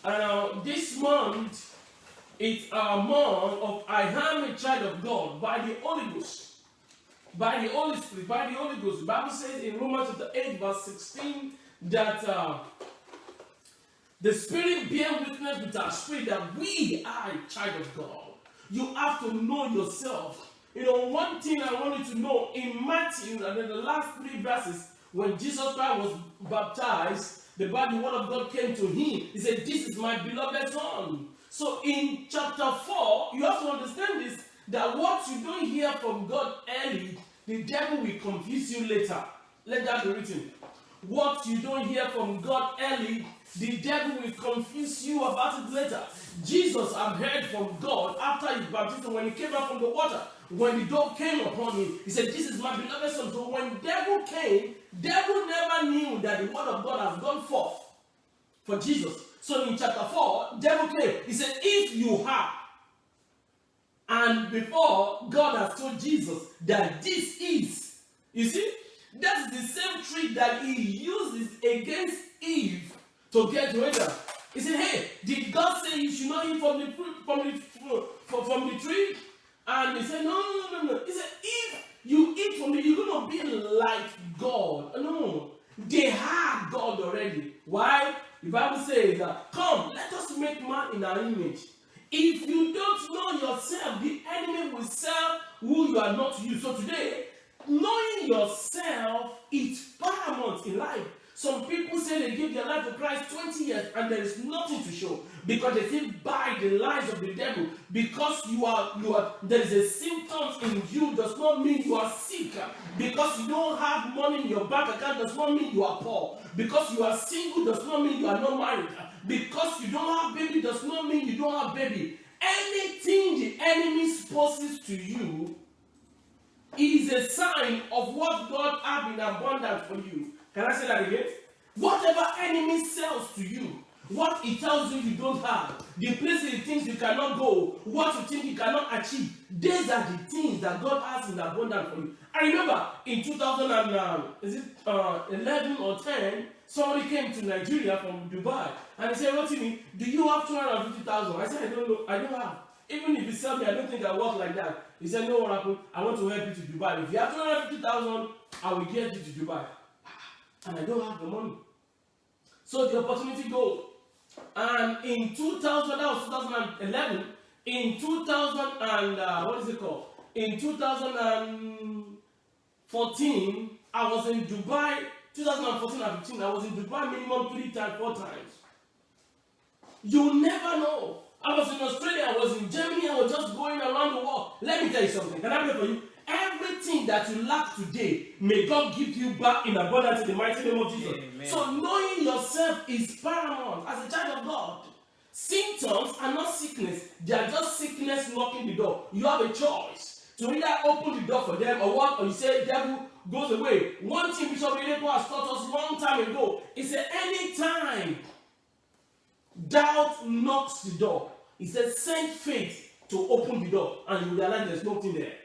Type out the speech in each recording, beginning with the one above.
And this month, it's a month of I am a child of God by the Holy Ghost, by the Holy Spirit, by the Holy Ghost. The Bible says in Romans chapter 8, verse 16, that the Spirit bear witness with our spirit that we are a child of God. You have to know yourself. One thing I want you to know in Matthew, and in the last 3 verses, when Jesus Christ was baptized, the word of God came to him. He said, "This is my beloved son." So in chapter 4, you have to understand this, that what you don't hear from God early, the devil will confuse you later. Let that be written. What you don't hear from God early, the devil will confuse you about it later. Jesus had heard from God after his baptism when he came out from the water. When the dove came upon him, he said, "This is my beloved son." So when the devil came, devil never knew that the word of God has gone forth for Jesus. So in chapter 4, devil came. He said, "If you have," and before God has told Jesus that this is, you see, that's the same trick that he uses against Eve to get to Adam. He said, "Hey, did God say you should not eat from the fruit, from the tree?" And he said, No. He said, "If you eat from it, you're going to be like God." No, they had God already. Why? The Bible says that, "Come, let us make man in our image." If you don't know yourself, the enemy will sell who you are not to you. So today, knowing yourself is paramount in life. Some people say they give their life to Christ 20 years and there is nothing to show because they still buy the lies of the devil. Because there is a symptom in you does not mean you are sick. Because you don't have money in your bank account does not mean you are poor. Because you are single does not mean you are not married. Because you don't have baby does not mean you don't have baby. Anything the enemy poses to you is a sign of what God has in abundance for you. Can I say that again? Whatever enemy sells to you, what he tells you you don't have, the places he thinks you cannot go, what you think you cannot achieve, these are the things that God has in abundance for you. I remember in 2011 or 10, somebody came to Nigeria from Dubai and he said, "Rotimi, do you have 250,000? I said, "I don't know, I don't have. Even if you sell me, I don't think I work like that." He said, "No, what happened? I want to help you to Dubai. If you have 250,000, I will get you to Dubai." And I don't have the money. So the opportunity goes. And in 2011, in 2000 and in 2014, I was in Dubai. 2014 and 15, I was in Dubai minimum 3 times, 4 times. You never know. I was in Australia, I was in Germany, I was just going around the world. Let me tell you something. Can I pray for you? Everything that you lack today, may God give you back in abundance in the mighty name of Jesus. Amen. So knowing yourself is paramount as a child of God. Symptoms are not sickness. They are just sickness knocking the door. You have a choice to either open the door for them or what, or you say, "Devil, goes away." One thing Bishop Oyedepo has taught us long time ago, he said, anytime doubt knocks the door, he said, send faith to open the door, and you realize there's nothing there.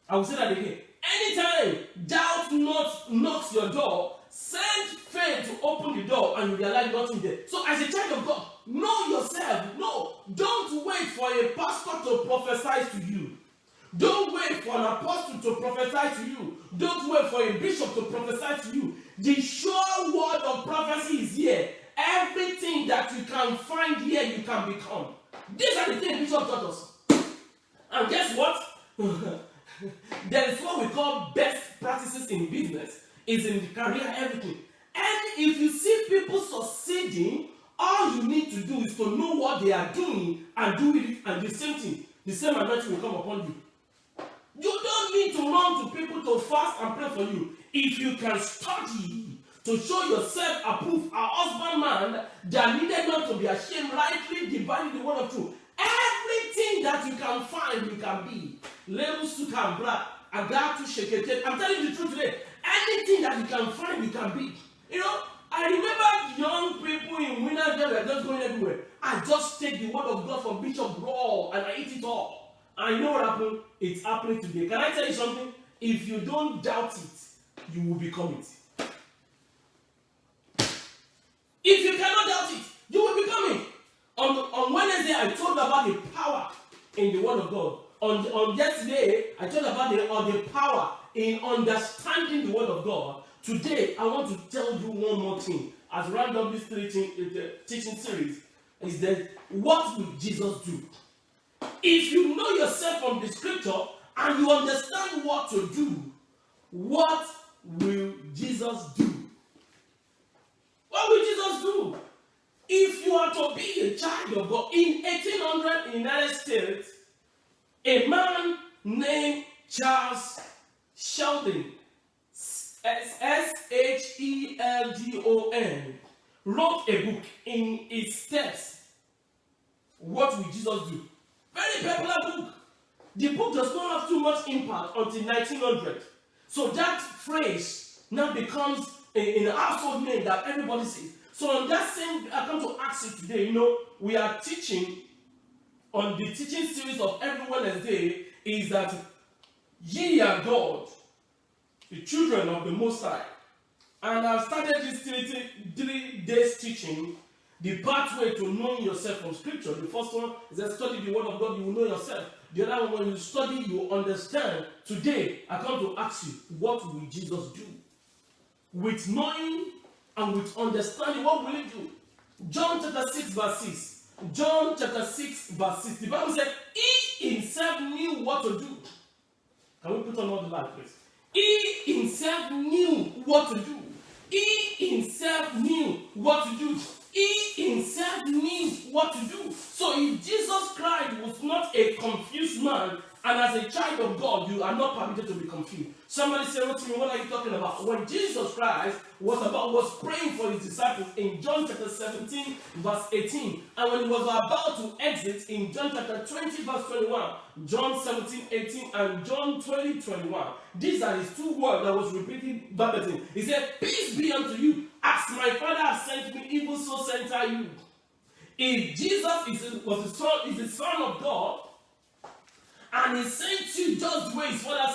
I will say that again. Anytime doubt knocks your door, send faith to open the door, and you realize nothing there. So as a child of God, know yourself. No, don't wait for a pastor to prophesy to you. Don't wait for an apostle to prophesy to you. Don't wait for a bishop to prophesy to you. The sure word of prophecy is here. Everything that you can find here, you can become. These are the things Bishop taught us. And guess what? There is what we call best practices in business. It's in the career, everything. And if you see people succeeding, all you need to do is to know what they are doing and do it, and the same thing. The same anointing will come upon you. You don't need to run to people to fast and pray for you. If you can study to show yourself approved, a husbandman that needed not to be ashamed, rightly dividing the word of truth. Everything that you can find, you can be. I'm telling you the truth today. Anything that you can find, you can be. I remember young people in Winners that were just going everywhere. I just take the word of God from Bishop Raw and I eat it all. I know what happened. It's happening today. Can I tell you something? If you don't doubt it, you will become it. If you cannot doubt it, you will become in the Word of God. On yesterday, I talked about the power in understanding the Word of God. Today, I want to tell you one more thing. As round up this teaching series, is that what will Jesus do? If you know yourself from the scripture and you understand what to do, what will Jesus do? What will Jesus do? If you are to be a child of God, in 1800 in the United States, a man named Charles Sheldon, Sheldon, wrote a book in its steps. What will Jesus do? Very popular book. The book does not have too much impact until 1900. So that phrase now becomes a household name that everybody says. So on that same, I come to ask you today, we are teaching on the teaching series of every Wednesday is that ye are God, the children of the Most High. And I've started this 3 days teaching, the pathway to knowing yourself from Scripture. The first one is that study the Word of God, you will know yourself. The other one, when you study, you understand. Today, I come to ask you, what will Jesus do? With knowing and with understanding, what will he do? John chapter 6 verse 6. John chapter 6 verse 6. The Bible said, he himself knew what to do. Can we put on all the light, please? He himself knew what to do. He himself knew what to do. He himself knew what to do. So if Jesus Christ was not a confused man, and as a child of God, you are not permitted to be confused. Somebody said to me, what are you talking about? When Jesus Christ was praying for his disciples in John chapter 17, verse 18, and when he was about to exit in John chapter 20, verse 21, John 17, 18, and John 20, 21, these are his 2 words that was repeated verbatim. He said, peace be unto you, as my Father has sent me, even so sent I you. If Jesus is the Son of God, and he sent you just the way his Father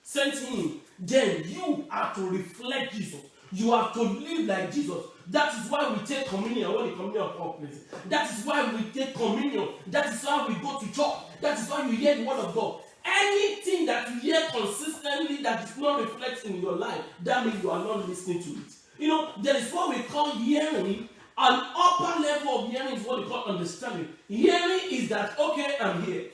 sent him, then you are to reflect Jesus. You have to live like Jesus. That is why we take communion. What the communion of please. That is why we take communion. That is why we go to church. That is why you hear the Word of God. Anything that you hear consistently that is not reflected in your life, that means you are not listening to it. There is what we call hearing. An upper level of hearing is what we call understanding. Hearing is that, okay, I'm here.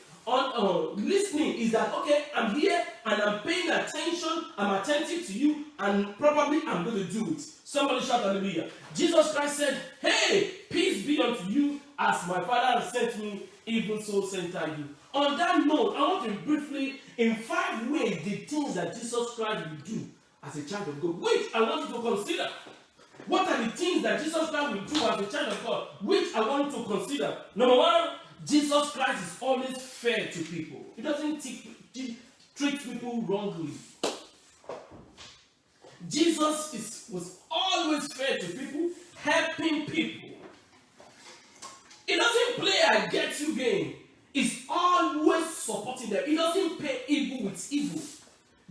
Listening is that, okay, I'm here and I'm paying attention, I'm attentive to you, and probably I'm going to do it. Somebody shout hallelujah. Jesus Christ said, hey, peace be unto you, as my Father has sent me, even so sent I you. On that note, I want to briefly, in 5 ways, the things that Jesus Christ will do as a child of God, which I want you to consider. What are the things that Jesus Christ will do as a child of God, which I want you to consider? Number 1, Jesus Christ is always fair to people. He doesn't treat people wrongly. Jesus was always fair to people, helping people. He doesn't play a get you game. He's always supporting them. He doesn't pay evil with evil.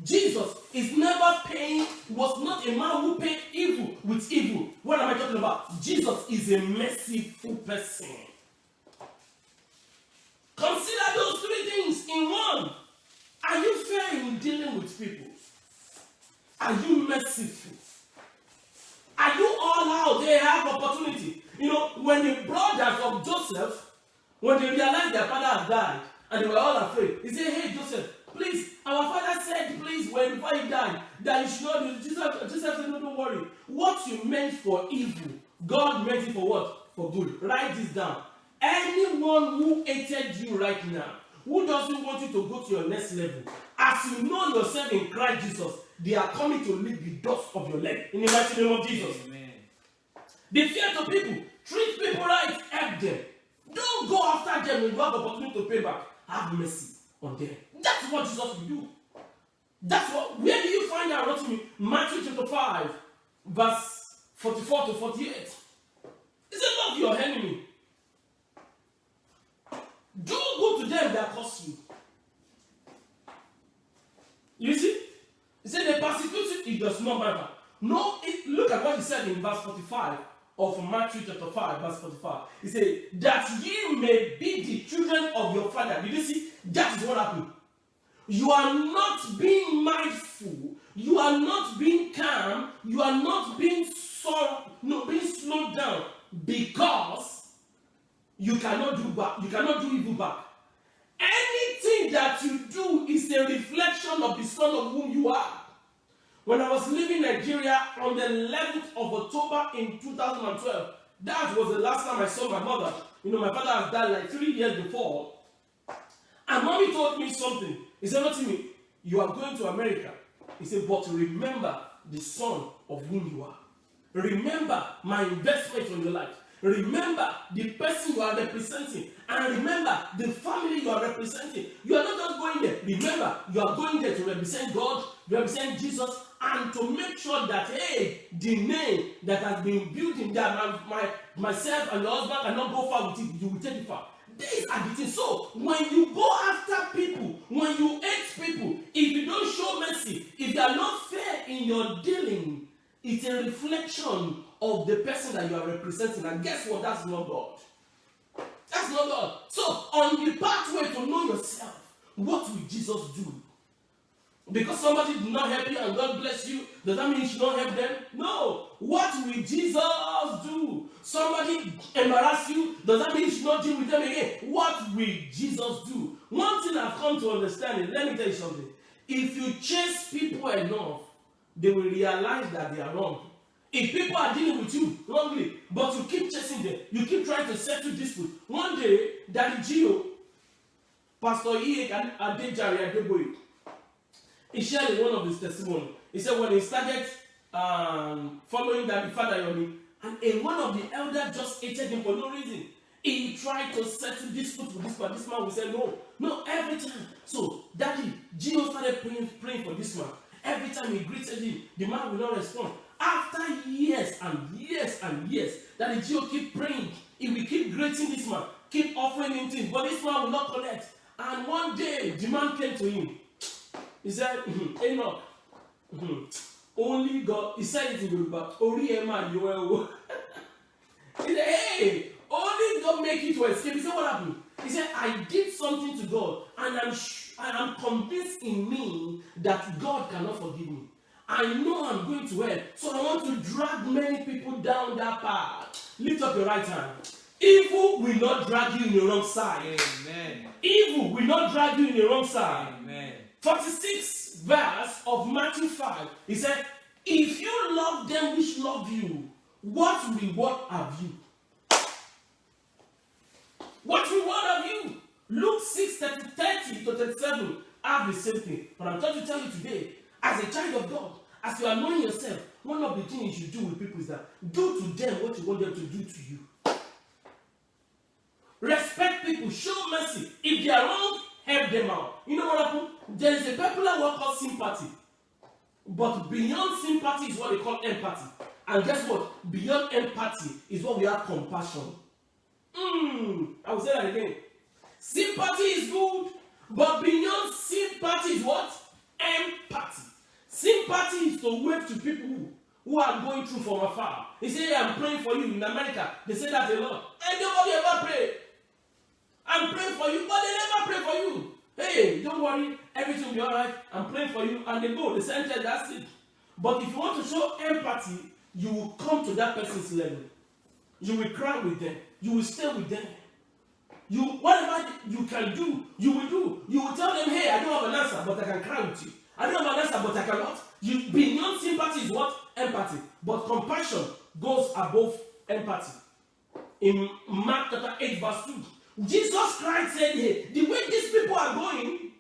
Jesus is never paying, was not a man who paid evil with evil. What am I talking about? Jesus is a merciful person. Consider those 3 things in one. Are you fair in dealing with people? Are you merciful? Are you all out? They have opportunity. When the brothers of Joseph, when they realized their father had died, and they were all afraid, he said, hey, Joseph, please, our father said, please, before he died, that you should not do this. Joseph said, no, don't worry. What you meant for evil, God meant it for what? For good. Write this down. Anyone who hated you right now, who doesn't want you to go to your next level, as you know yourself in Christ Jesus, they are coming to lick the dust of your leg. In the mighty name of Jesus. Amen. Be fair to people. Treat people right. Help them. Don't go after them when you have the opportunity to pay back. Have mercy on them. That's what Jesus will do. That's what. Where do you find that? Wrote to me, Matthew chapter 5, verse 44 to 48. He said, love your enemy. Do good to them that curse you. You see? He said, they persecute you, it does not matter. No, look at what he said in verse 45 of Matthew chapter 5, verse 45. He said, that ye may be the children of your Father. Did you see? That is what happened. You are not being mindful. You are not being calm. You are not being being slowed down because you cannot do back. You cannot do evil back. Anything that you do is a reflection of the son of whom you are. When I was leaving Nigeria on the 11th of October in 2012, that was the last time I saw my mother. My father has died like 3 years before. And mommy told me something. He said, not to me, you are going to America. He said, but remember the son of whom you are. Remember my investment on your life. Remember the person you are representing. And remember the family you are representing. You are not just going there. Remember, you are going there to represent God, represent Jesus, and to make sure that, hey, the name that has been built in there, myself and your husband cannot go far with it. You will take it far. These are the things. So, when you go after people, when you hate people, if you don't show mercy, if you are not fair in your dealing, it's a reflection of the person that you are representing. And guess what? That's not God. That's not God. So, on the pathway to know yourself, what will Jesus do? Because somebody did not help you and God bless you, does that mean you should not help them? No. What will Jesus do? Somebody embarrass you, does that mean you should not deal with them again? What will Jesus do? One thing I've come to understand is, let me tell you something. If you chase people enough, they will realize that they are wrong. If people are dealing with you wrongly, but you keep chasing them, you keep trying to settle dispute. One day, Daddy Gio, Pastor Iyek and Adejare Adeboye, he shared in one of his testimony. He said when he started following Daddy Father Yomi, and one of the elders just hated him for no reason. He tried to settle dispute with this man. This man will say no, every time. So Daddy Gio started praying for this man. Every time he greeted him, the man will not respond. After years and years and years, Daddy Gio keep praying. He will keep greeting this man, keep offering him things, but this man will not connect. And one day, the man came to him. He said, Enoch, only God, he said it in Yoruba, Ori Ema Yoel. He said, hey, only God make it to escape. He said, what happened? He said, I did something to God, and I'm convinced in me that God cannot forgive me. I know I'm going to hell, so I want to drag many people down that path. Lift up your right hand. Evil will not drag you in the wrong side. Amen. Evil will not drag you in the wrong side. Amen. 46 verse of Matthew 5. He said, if you love them which love you, what reward have you? What reward have you? Luke 6:30 to 37 have the same thing. But I'm trying to tell you today, as a child of God, as you are knowing yourself, one of the things you should do with people is that do to them what you want them to do to you. Respect people, show mercy. If they are wrong, help them out. You know what happened? There is a popular word called sympathy. But beyond sympathy is what they call empathy. And guess what? Beyond empathy is what we have compassion. I will say that again. Sympathy is good, but beyond sympathy is what? Empathy. Sympathy is to wave to people who are going through from afar. They say, hey, I'm praying for you in America. They say that a lot. And nobody ever pray. I'm praying for you, but they never pray for you. Hey, don't worry, everything will be alright. I'm praying for you. And they go, they say, that's it. But if you want to show empathy, you will come to that person's level. You will cry with them. You will stay with them. Whatever you can do, you will do. You will tell them, hey, I don't have an answer, but I can cry with you. I don't have an answer, but I cannot. Beyond sympathy is what? Empathy. But compassion goes above empathy. In Mark chapter 8, verse 2, Jesus Christ said, hey, the way these people are going,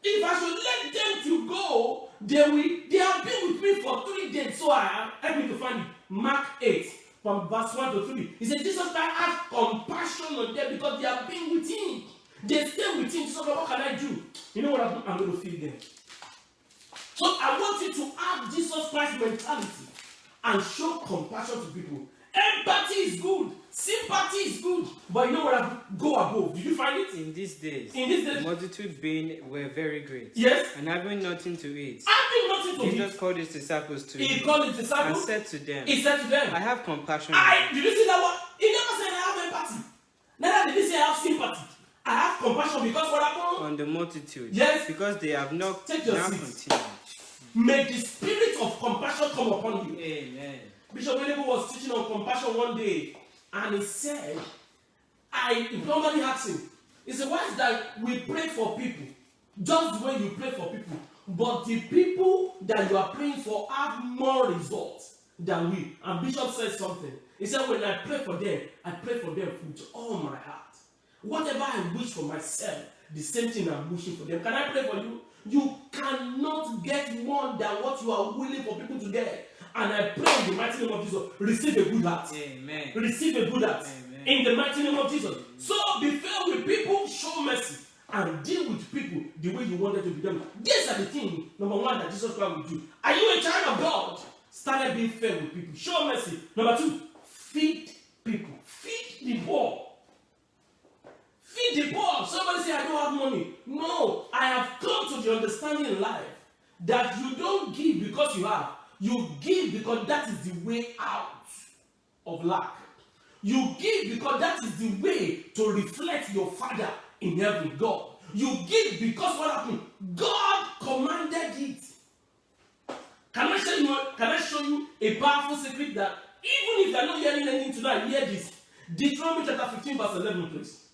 if I should let them to go, they have been with me for 3 days. So I help me to find it. Mark 8, from verse 1 to 3. He said, Jesus Christ had compassion on them because they have been with him. They stay with him. So what can I do? You know what I'm going to feed them. So I want you to have Jesus Christ mentality and show compassion to people. Empathy is good. Sympathy is good. But you know what? Go above. Did you find it? In these days, the multitude were very great. Yes. And having nothing to eat. Having nothing to Jesus called his disciples to He him called his and disciples. said to them, He said to them, I have compassion. Did you see that one? He never said I have empathy. Neither did he say I have sympathy. I have compassion because what happened? On the multitude. Yes. Because they have not Take your now seat. continued. May the spirit of compassion come upon you. Amen. Bishop William was teaching on compassion one day, and he said, somebody asked him, he said, why is that we pray for people, just the way you pray for people, but the people that you are praying for have more results than we? And Bishop said something. He said, when I pray for them with all my heart. Whatever I wish for myself, the same thing I'm wishing for them. Can I pray for you? You cannot get more than what you are willing for people to get. And I pray in the mighty name of Jesus, receive a good heart. Amen. Receive a good heart. Amen. In the mighty name of Jesus. So be fair with people, show mercy, and deal with people the way you wanted to be done. These are the things, number one, that Jesus Christ will do. Are you a child of God? Start being fair with people. Show mercy. Number two, feed people. Feed the poor. Feed the poor. Somebody say, I don't have money. No, I have come to the understanding in life that you don't give because you have. You give because that is the way out of lack. You give because that is the way to reflect your Father in heaven, God. You give because what happened? God commanded it. Can I show you a powerful secret that even if you are not hearing anything tonight, hear this. Deuteronomy chapter 15 verse 11, please.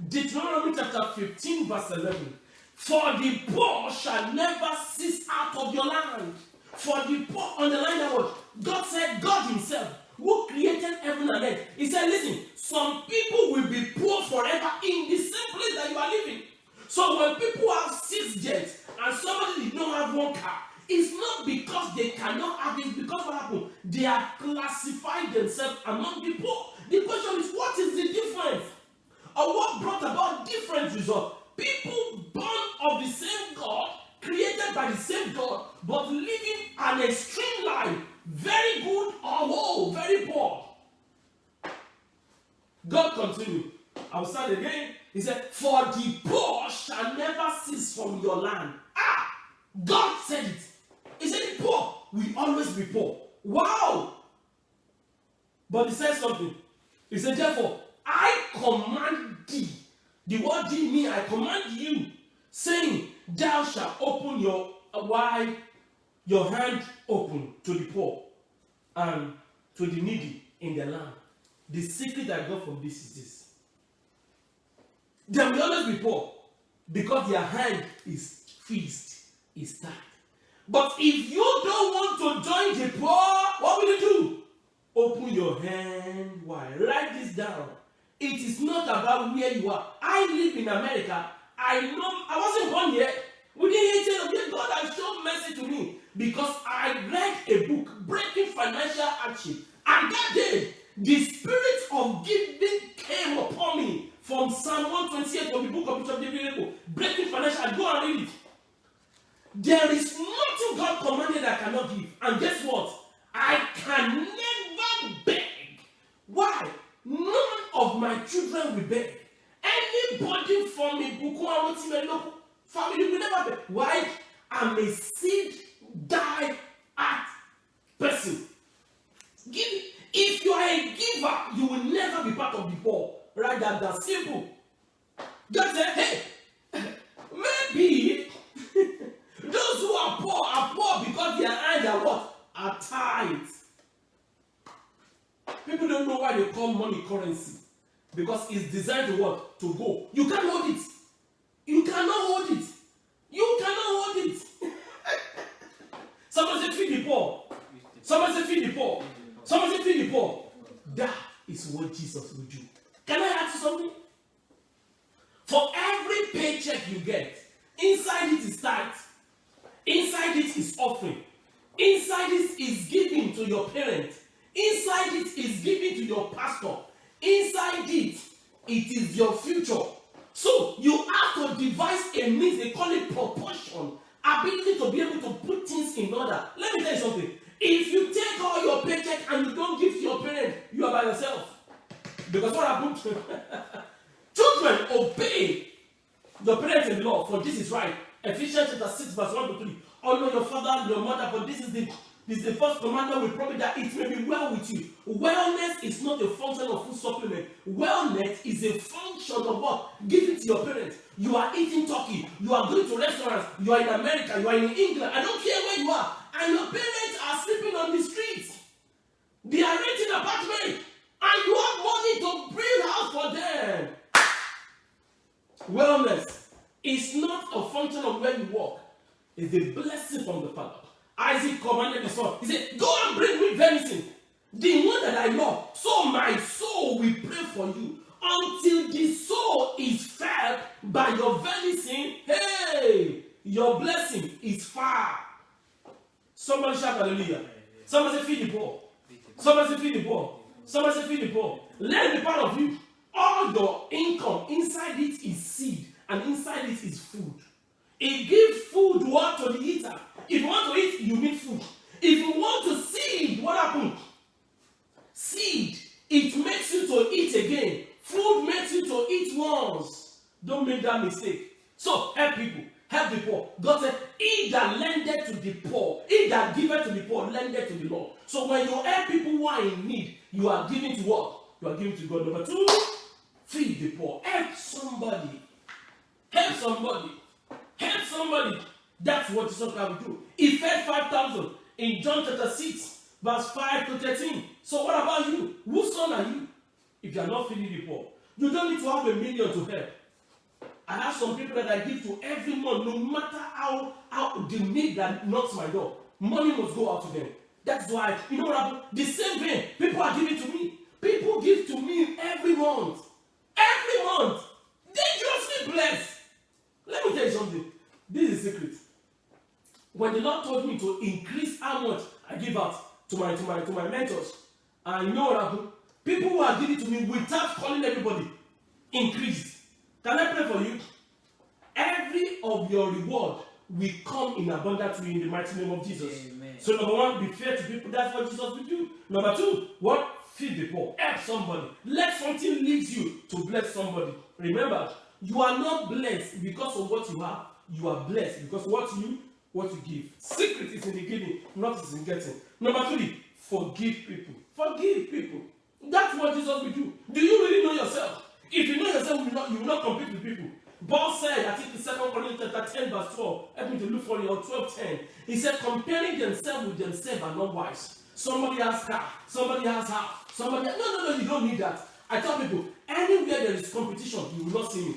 Deuteronomy chapter 15 verse 11. For the poor shall never cease out of your land. For the poor, underline that word. God said, God himself, who created heaven and earth. He said, listen, some people will be poor forever in the same place that you are living. So when people have 6 jets and somebody did not have 1 car, it's not because they cannot have it, because what happened? They have classified themselves among the poor. The question is, what is the difference? Or what brought about different results? People born of the same God, created by the same God, but living an extreme life, very good or very poor. God continued. I will start again. He said, for the poor shall never cease from your land. God said it. He said the poor will always be poor. Wow! But he said something. He said, therefore, I command thee. The word thee means I command you, saying, thou shalt open your hand open to the poor and to the needy in the land. The secret I got from this is this. They will always be poor because their hand is feast, is tight. But if you don't want to join the poor, what will you do? Open your hand wide. Write this down. It is not about where you are. I live in America. I know I wasn't born here. Within 18 years, God has shown mercy to me because I read a book, Breaking Financial Hardship. And that day, the spirit of giving came upon me from Psalm 128 of the book of Bishop David, Breaking Financial. I go and read it. There is nothing God commanded I cannot give. And guess what? I can never beg. Why? None of my children will beg. Anybody from a Buku family will never beg. Why? I'm a seed die at person. Give. If you are a giver, you will never be part of the poor. Right? That's simple. God said, hey, maybe those who are poor because their hands are what? Are tight. People don't know why they call money currency. Because it's designed to what? To go. You can't hold it. You cannot hold it. You cannot hold it. Someone say feed the poor. Someone say feed the poor. Someone say feed the poor. That is what Jesus will do. Can I ask you something? For every paycheck you get, inside it is tithe. Inside it is offering. Inside it is giving to your parents. Inside it is giving to your pastor. Inside it is your future. So you have to devise a means, they call it proportion, ability to be able to put things in order. Let me tell you something. If you take all your paycheck and you don't give to your parents, you are by yourself. Because what happens? Children, obey your parents in the law, for this is right. Ephesians chapter 6 verse 1 to 3. honor your father and your mother, but this is the first commandment with promise that it may be well with you. Wellness is not a function of food supplement. Wellness is a function of what? Giving to your parents. You are eating turkey. You are going to restaurants. You are in America. You are in England. I don't care where you are. And your parents are sleeping on the streets. They are renting apartments. And you have money to build house for them. Wellness is not a function of where you work. It's a blessing from the Father. Isaac commanded his son. He said, go and bring me venison, the one that I love, so my soul will pray for you. Until the soul is fed by your venison, hey, your blessing is far. Somebody shout hallelujah. Somebody say feed the poor. Somebody say feed the poor. Somebody say feed the poor. Let me be part of you. All your income, inside it is seed, and inside it is food. It gives food what to the eater. If you want to eat, you need food. If you want to seed, what happens? Seed, it makes you to eat again. Food makes you to eat once. Don't make that mistake. So, help people. Help the poor. God said, he that lendeth to the poor, he that giveth to the poor, lendeth to the Lord. So when you help people who are in need, you are giving to what? You are giving to God. Number 2, feed the poor. Help somebody. Help somebody. Help somebody. That's what Jesus Christ will do. He fed 5,000 in John chapter 6, verse 5 to 13. So what about you? Whose son are you? If you are not feeding the poor, you don't need to have $1 million to help. I have some people that I give to every month, no matter how the need that knocks my door. Money must go out to them. That's why, you know what happened? The same way, people are giving to me. People give to me every month. Every month. Dangerously blessed. Let me tell you something. This is a secret. When the Lord told me to increase how much I give out to my mentors, and you know what happened? People who are giving to me without calling everybody increased. Can I pray for you? Every of your reward will come in abundance to you in the mighty name of Jesus. Amen. So number 1, be fair to people. That's what Jesus will do. Number 2, what? Feed the poor. Help somebody. Let something lead you to bless somebody. Remember, you are not blessed because of what you have. You are blessed because what you give. Secret is in the giving, not is in getting. Number 3, forgive people. Forgive people. That's what Jesus will do. Do you really know yourself? If you know yourself, you will not compete with people. Paul said, I think in 2 Corinthians 10 verse 12, help me to look for it, or 12:10. He said, comparing themselves with themselves are not wise. Somebody has car, somebody has house, somebody has... No, you don't need that. I tell people, anywhere there is competition, you will not see me.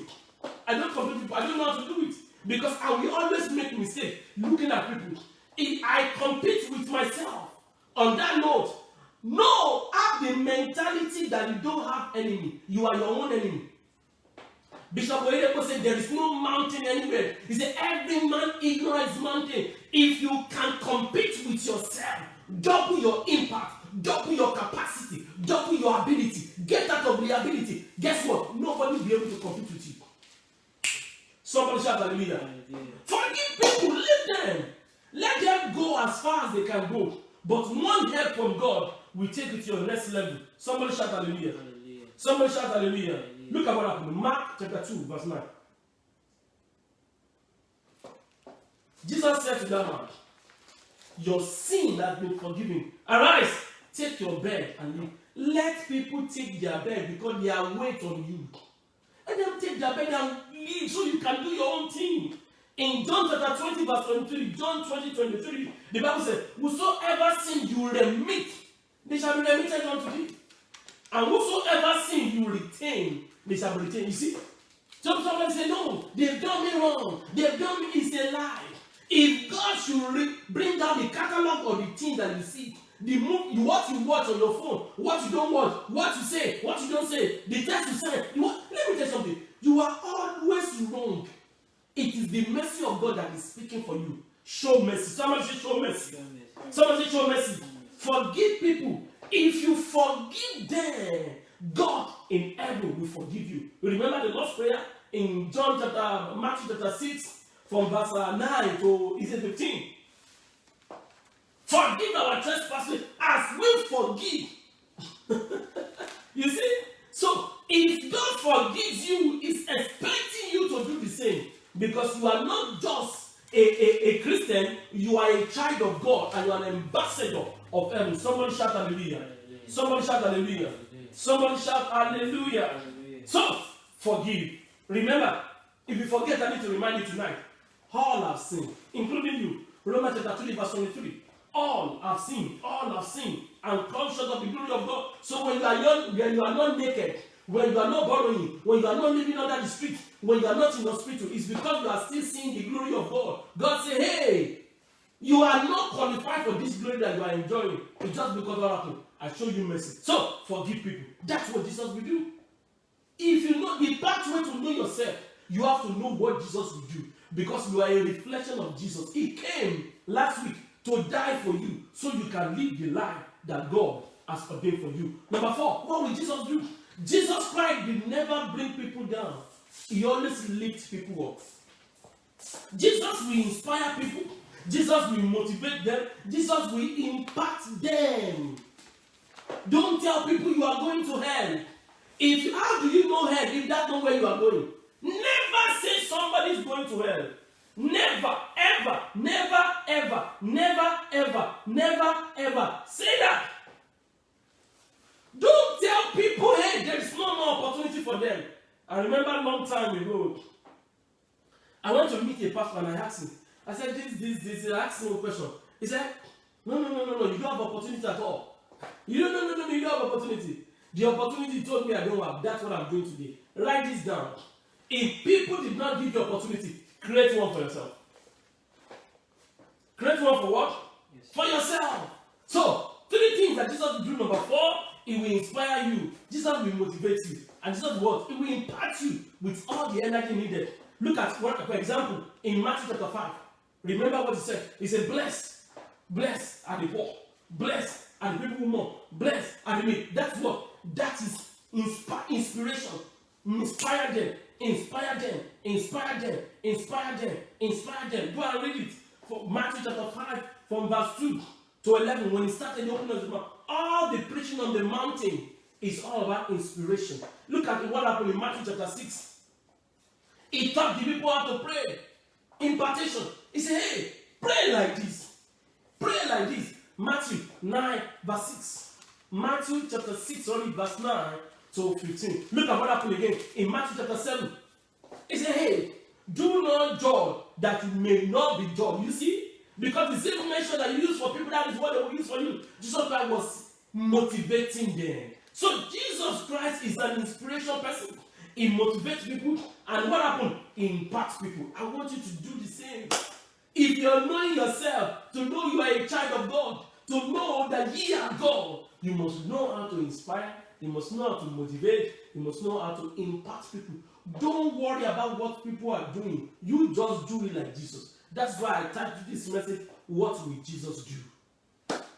I don't compete with people. I don't know how to do it. Because I will always make mistakes looking at people. If I compete with myself, on that note, no, have the mentality that you don't have enemy. You are your own enemy. Bishop Oyedepo said there is no mountain anywhere. He said every man ignores mountain. If you can compete with yourself, double your impact, double your capacity, double your ability, get out of the ability. Guess what? Nobody will be able to compete with you. Somebody shout hallelujah. Forgive people, leave them. Let them go as far as they can go. But one help from God will take it to your next level. Somebody shout hallelujah. Hallelujah. Somebody shout hallelujah. Hallelujah. Look at what happened. Mark chapter 2, verse 9. Jesus said to that man, your sin has been forgiven. Arise, take your bed and leave. Let people take their bed because they are weight on you. Let them take their bed and leave so you can do your own thing. In John chapter 20, verse 23, John 20:23, the Bible says, whosoever sin you remit, they shall be remitted unto thee. And whosoever sin you retain, they shall be retained. You see? Somebody say, no, they've done me wrong. They've done me, it's a lie. If God should bring down the catalog of the things that you see, the movie, what you watch on your phone, what you don't watch, what you say, what you don't say, the text you send, let me tell you something. You are always wrong. It is the mercy of God that is speaking for you. Show mercy. Somebody say show mercy. Somebody say show mercy. Forgive people. If you forgive them, God in heaven will forgive you. You remember the Lord's Prayer in Matthew chapter 6, from verse 9 to 15. Forgive our trespasses as we forgive. You see? So, if God forgives you, He's expecting you to do the same. Because you are not just a Christian, you are a child of God and you are an ambassador of heaven. Somebody shout hallelujah. Somebody shout hallelujah. Somebody shout hallelujah. So, forgive. Remember, if you forget, I need to remind you tonight. All have sinned, including you. Romans chapter 3, verse 23. All have sinned, and come short of the glory of God. So when you are not naked, when you are not borrowing, when you are not living under the street, when you are not in the hospital, it's because you are still seeing the glory of God. God say, hey, you are not qualified for this glory that you are enjoying. It's just because what happened. I show you mercy. So forgive people. That's what Jesus will do. If you know the pathway to know yourself, you have to know what Jesus will do. Because you are a reflection of Jesus. He came last week to die for you so you can live the life that God has ordained for you. Number 4, what will Jesus do? Jesus Christ will never bring people down. He always lifts people up. Jesus will inspire people. Jesus will motivate them. Jesus will impact them. Don't tell people you are going to hell. How do you know hell if that's not where you are going? Never say somebody is going to hell. Never, ever, never, ever, never, ever, never, ever say that. Don't tell people, hey, there is no more opportunity for them. I remember a long time ago, I went to meet a pastor and I asked him. I said, this. I asked him a question. He said, no, you don't have opportunity at all. You don't have opportunity. The opportunity he told me I don't have. That's what I'm doing today. Write this down. If people did not give you opportunity, create one for yourself. Create one for what? Yes. For yourself. So, 3 things that Jesus will do. Number 4, He will inspire you. Jesus will motivate you. And Jesus will He will impart you with all the energy needed. Look at one, for example, in Matthew chapter 5. Remember what He said. He said, blessed are the poor. Blessed are the people who mourn. Blessed are the meek. That's what? That is inspiration. Inspire them. Inspire them. Inspire them. Inspire them. Inspire them. Go and read it. For Matthew chapter 5, from verse 2 to 11. When He started opening His mouth, all the preaching on the mountain is all about inspiration. Look at what happened in Matthew chapter 6. He taught the people how to pray. Impartation. He said, hey, pray like this. Pray like this. Matthew 9, verse 6. Matthew chapter 6, only verse 9 to 15. Look at what happened again in Matthew chapter 7. He said, hey, do not judge that you may not be judged. You see? Because the same measure that you use for people, that is what they will use for you. Jesus Christ was motivating them. So Jesus Christ is an inspirational person. He motivates people. And what happened? He impacts people. I want you to do the same. If you're knowing yourself, to know you are a child of God, to know that ye are God, you must know how to inspire, you must know how to motivate, you must know how to impact people. Don't worry about what people are doing. You just do it like Jesus. That's why I titled this message, What Will Jesus Do?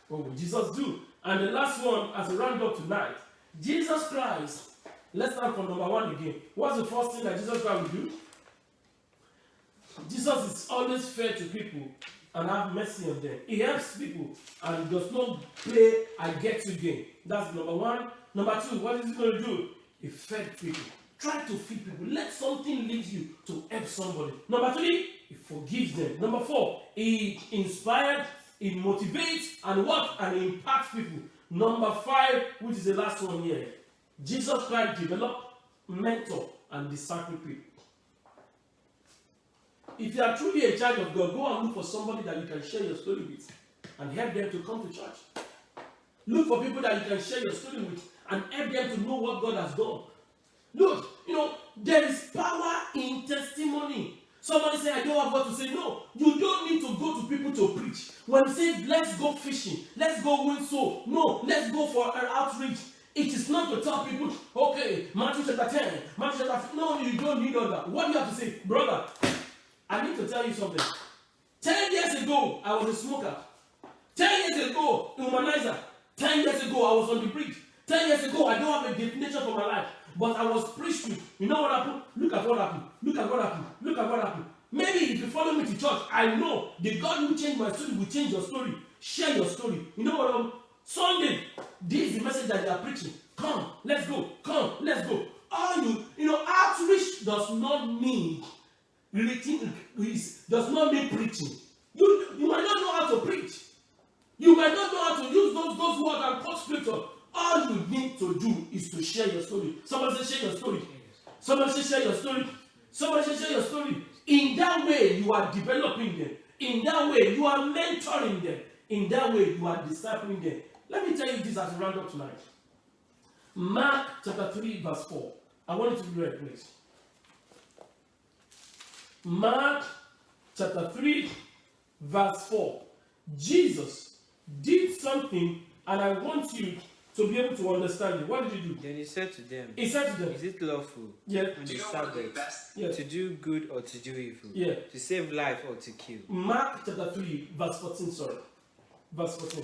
What will Jesus do? And the last one, as a roundup tonight, Jesus Christ. Let's start from number 1 again. What's the first thing that Jesus Christ will do? Jesus is always fair to people and have mercy on them. He helps people and does not play I get you game. That's number 1. Number 2, what is he going to do? He fed people. Try to feed people. Let something lead you to help somebody. Number 3, he forgives them. Number 4, he inspires, he motivates, and what? And he impacts people. Number 5, which is the last one here. Jesus Christ developed, mentor, and disciple people. If you are truly a child of God, go and look for somebody that you can share your story with and help them to come to church. Look for people that you can share your story with and help them to know what God has done. Look, there is power in testimony. Somebody say, I don't have what to say. No, you don't need to go to people to preach. When you say, let's go fishing, let's go win soul. No, let's go for an outreach. It is not to tell people, okay, Matthew chapter 10, Matthew chapter 5. No, you don't need all that. What do you have to say? Brother, I need to tell you something. 10 years ago, I was a smoker. 10 years ago, a womanizer. 10 years ago, I was on the bridge. 10 years ago, I don't have a definition for my life. But I was preached to. You know what happened? Look at what happened. Look at what happened. Look at what happened. Maybe if you follow me to church, I know the God who changed my story will change your story. Share your story. You know what? Sunday, this is the message that they are preaching. Come, let's go. Come, let's go. All outreach does not mean does not mean preaching. You might not know how to preach. You might not know how to use those words and quote scripture. All you need to do is to share your story. Somebody say share your story. Somebody say share your story. Somebody say share your story. In that way, you are developing them. In that way, you are mentoring them. In that way, you are discipling them. Let me tell you this as a roundup tonight. Mark chapter 3, verse 4. I want you to be ready, please. Mark chapter 3, verse 4. Jesus did something, and I want you to be able to understand it. What did he do? Then he said to them, He said to them, is it lawful yeah, on the Sabbath yeah, to do good or to do evil? yeah. To save life or to kill? Mark chapter 3, verse 14, sorry. Verse 14.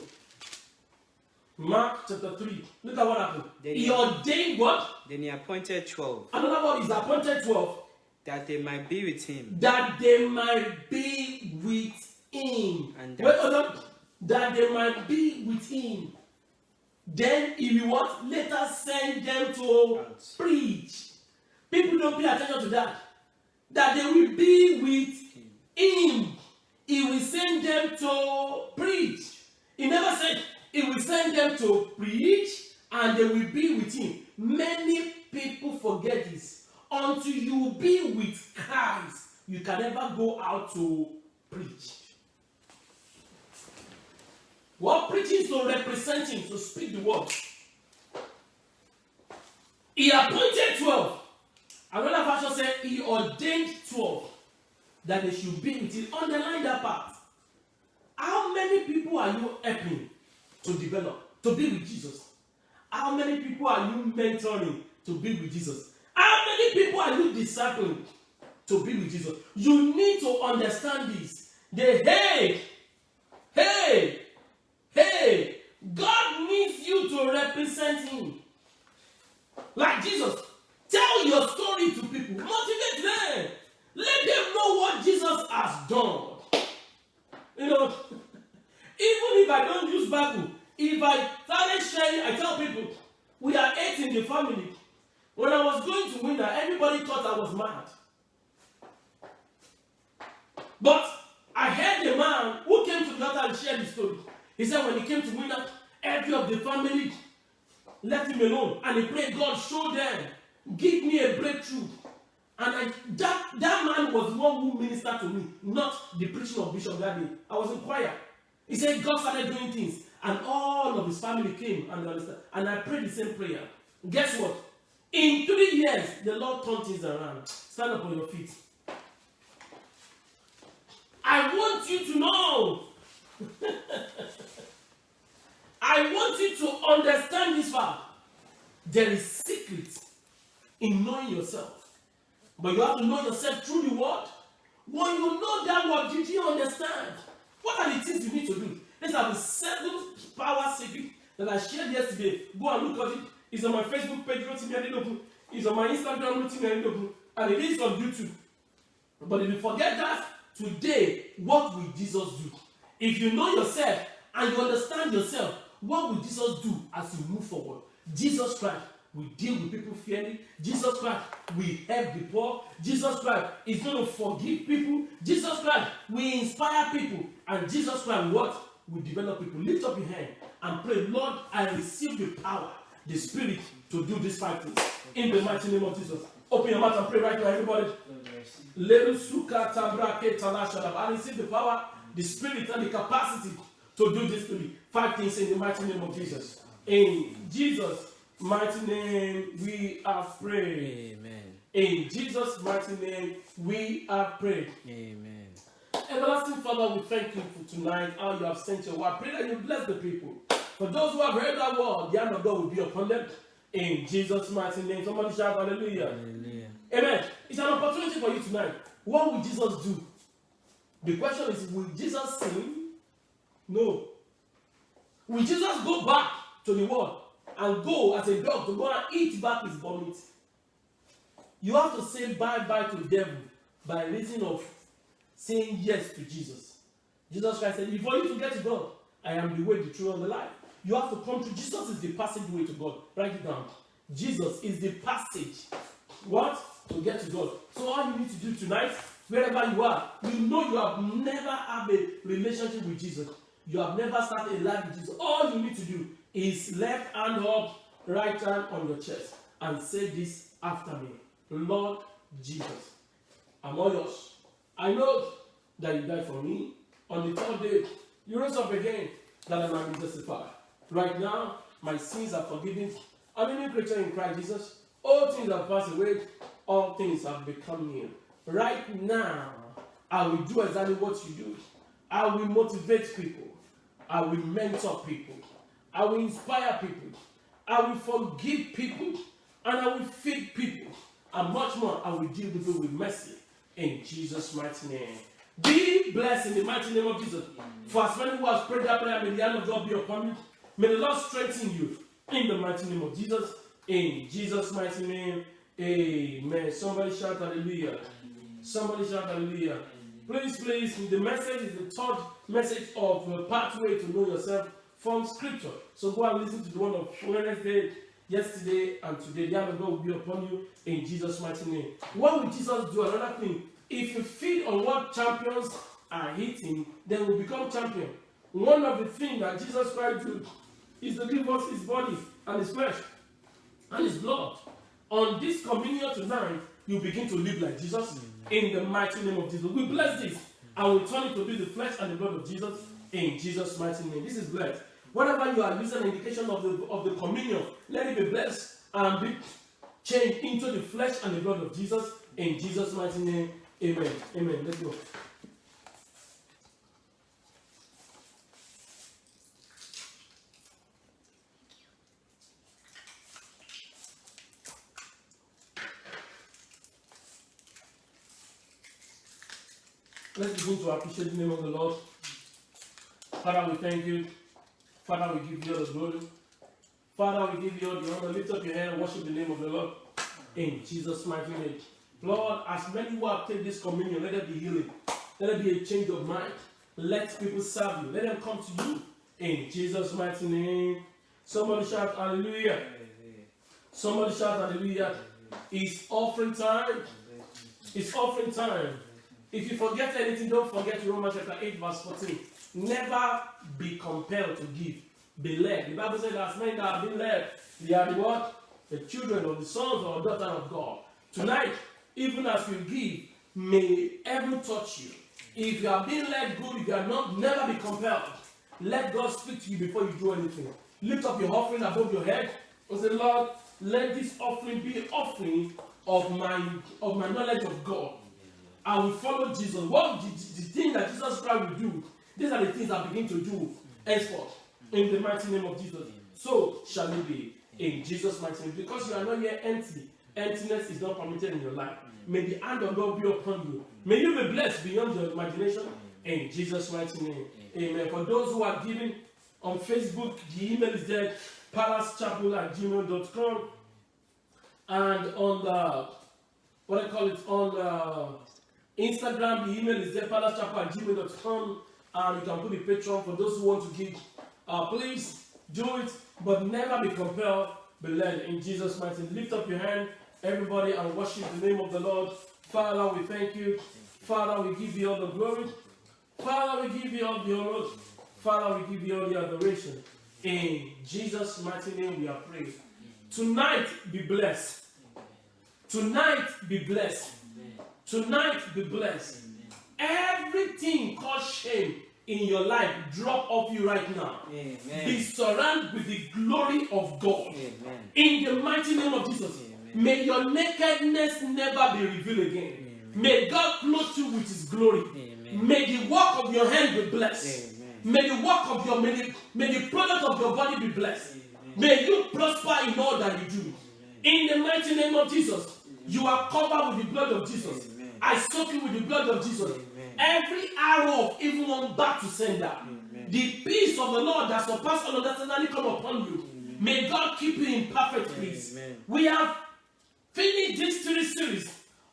Mark chapter 3. Look at what happened. Then He ordained what? Then he appointed 12, Another word is appointed 12. that they might be with him. That they might be with him. And Wait, hold on. That they might be with him. Then he will what? Later send them to Out. preach. People don't pay attention to that. That they will be with him. He will send them to preach. He never said he will send them to preach and they will be with him. Many people forget this. Until you be with Christ, you can never go out to preach. What preaching is to represent him, to speak the word. He appointed 12. Another version said he ordained 12 that they should be with him. Underline that part. How many people are you helping to develop, to be with Jesus? How many people are you mentoring to be with Jesus? How many people are you discipling to be with Jesus? You need to understand this. Hey, God needs you to represent him. Like Jesus, tell your story to people. Motivate them. Let them know what Jesus has done. You know, even if I don't use Bible, if I started sharing, I tell people, we are 8 in the family. When I was going to Winner, everybody thought I was mad. But I heard a man who came to the altar and shared his story. He said when he came to Winner, every of the family left him alone. And he prayed, God, show them. Give me a breakthrough. And that man was the one who ministered to me, not the preaching of Bishop that day. I was in choir. He said God started doing things. And all of his family came and understood. And I prayed the same prayer. Guess what? In 3 years, the Lord turned things around. Stand up on your feet. I want you to know. I want you to understand this fact. There is secret in knowing yourself. But you have to know yourself through the word. When you know that word, did you understand? What are the things you need to do? These are the 7 power secrets that I shared yesterday. Go and look at it. It's on my Facebook page, it's on my Instagram, and it is on YouTube. But if you forget that, today, what will Jesus do? If you know yourself and you understand yourself, what will Jesus do as you move forward? Jesus Christ will deal with people fairly. Jesus Christ will help the poor. Jesus Christ is going to forgive people. Jesus Christ will inspire people. And Jesus Christ will develop people. Lift up your hand and pray, Lord, I receive the power, the spirit to do this 5 things. In the mighty name of Jesus. Open your mouth and pray right now, everybody. I receive the power, the spirit, and the capacity to do this 5 things in the mighty name of Jesus. In Jesus' mighty name, we have prayed. Amen. In Jesus' mighty name, we have prayed. Amen. Everlasting Father, we thank you for tonight, how you have sent your word. Pray that you bless the people. For those who have heard that word, the hand of God will be upon them. In Jesus' mighty name. Somebody shout hallelujah. Hallelujah. Amen. It's an opportunity for you tonight. What will Jesus do? The question is, will Jesus sin? No. Will Jesus go back to the world and go as a dog to go and eat back his vomit? You have to say bye-bye to the devil by reason of saying yes to Jesus. Jesus Christ said, before you to get to God, I am the way, the truth, and the life. You have to come to Jesus is the passageway to God. Write it down. Jesus is the passage. What? To get to God. So all you need to do tonight, wherever you are, you know you have never had a relationship with Jesus. You have never started a life with Jesus. All you need to do is left hand up, right hand on your chest, and say this after me. Lord Jesus, I'm all yours. I know that you died for me. On the third day, you rose up again, that I might be justified. Right now, my sins are forgiven. I'm a new creature in Christ Jesus. All things have passed away. All things have become new. Right now, I will do exactly what you do. I will motivate people. I will mentor people. I will inspire people. I will forgive people. And I will feed people. And much more, I will deal with people with mercy. In Jesus' mighty name. Be blessed in the mighty name of Jesus. For as many who have prayed that prayer, may the hand of God be upon you. May the Lord strengthen you. In the mighty name of Jesus. In Jesus' mighty name. Amen. Somebody shout hallelujah. Somebody shout hallelujah. Please, the message is the third message of the pathway to know yourself from Scripture. So go and listen to the one of Wednesday, yesterday, and today. The hand of God will be upon you in Jesus' mighty name. What will Jesus do? Another thing. If you feed on what champions are eating, then we become champion. One of the things that Jesus Christ did is to give us his body and his flesh and his blood. On this communion tonight, you begin to live like Jesus in the mighty name of Jesus. We bless this and we turn it to be the flesh and the blood of Jesus in Jesus' mighty name. This is blessed. Whatever you are using an indication of the communion, let it be blessed and be changed into the flesh and the blood of Jesus in Jesus' mighty name. Amen. Amen. Let's go. Let's begin to appreciate the name of the Lord. Father, we thank you. Father, we give you all the glory. Father, we give you all the honor. Lift up your hand and worship the name of the Lord. In Jesus' mighty name. Lord, as many who have taken this communion, let there be healing. Let there be a change of mind. Let people serve you. Let them come to you. In Jesus' mighty name. Somebody shout hallelujah. Somebody shout hallelujah. It's offering time. It's offering time. If you forget anything, don't forget Romans chapter 8 verse 14. Never be compelled to give. Be led. The Bible says as many that have been led, they are the what? The children of the sons or daughters of God. Tonight, even as you give, may heaven touch you. If you are being led good, if you are not, never be compelled. Let God speak to you before you do anything. Lift up your offering above your head and say, Lord, let this offering be an offering of my knowledge of God. I will follow Jesus. What the thing that Jesus Christ will do, these are the things I begin to do henceforth in the mighty name of Jesus. So shall it be in Jesus' mighty name. Because you are not yet empty. Emptiness is not permitted in your life. May the hand of God be upon you. May you be blessed beyond your imagination in Jesus' mighty name. Amen. For those who are giving on Facebook, the email is there, palace.chapel@gmail.com, and on on Instagram, the email is there, palace.chapel@gmail.com, and you can put the Patreon for those who want to give. Please do it, but never be compelled. Be led in Jesus' mighty name. Lift up your hand, everybody, and worship the name of the Lord. Father, we thank you. Father, we give you all the glory. Father, we give you all the honor. Father, we give you all the adoration. In Jesus' mighty name we are praying. Tonight, be blessed. Tonight, be blessed. Tonight, be blessed. Everything called shame in your life, drop off you right now. Amen. Be surrounded with the glory of God. Amen. In the mighty name of Jesus. Amen. May your nakedness never be revealed again. Amen. May God clothe you with his glory. Amen. May the work of your hand be blessed. Amen. May the work of your may the product of your body be blessed. Amen. May you prosper in all that you do. In the mighty name of Jesus, you are covered with the blood of Jesus. Amen. I soak you with the blood of Jesus. Amen. Every arrow of evil one back to sender. Amen. The peace of the Lord that surpasses all understanding come upon you. Amen. May God keep you in perfect peace. Amen. We have finished this series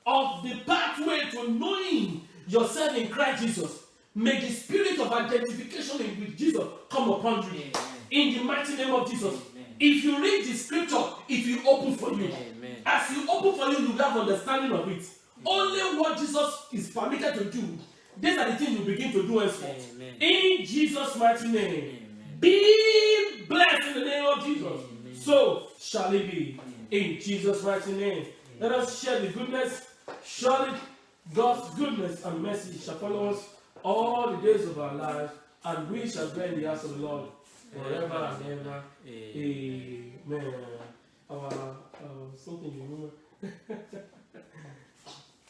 of the pathway to knowing yourself in Christ Jesus. May the spirit of identification with Jesus come upon you. Amen. In the mighty name of Jesus. Amen. If you read the scripture, it will open for you. Amen. As you open for you, you have understanding of it. Only what Jesus is permitted to do, these are the things you begin to do henceforth. Amen. In Jesus' mighty name. Amen. Be blessed in the name of Jesus. Amen. So shall it be. Amen. In Jesus' mighty name. Let us share the goodness. Surely God's goodness and mercy shall follow us all the days of our lives, and we shall dwell in the house of the Lord forever and ever. Amen. Something you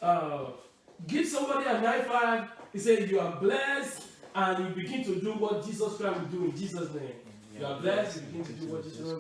remember. Give somebody a high five. He said, you are blessed, and you begin to do what Jesus Christ will do in Jesus' name. You are blessed, you begin to do what Jesus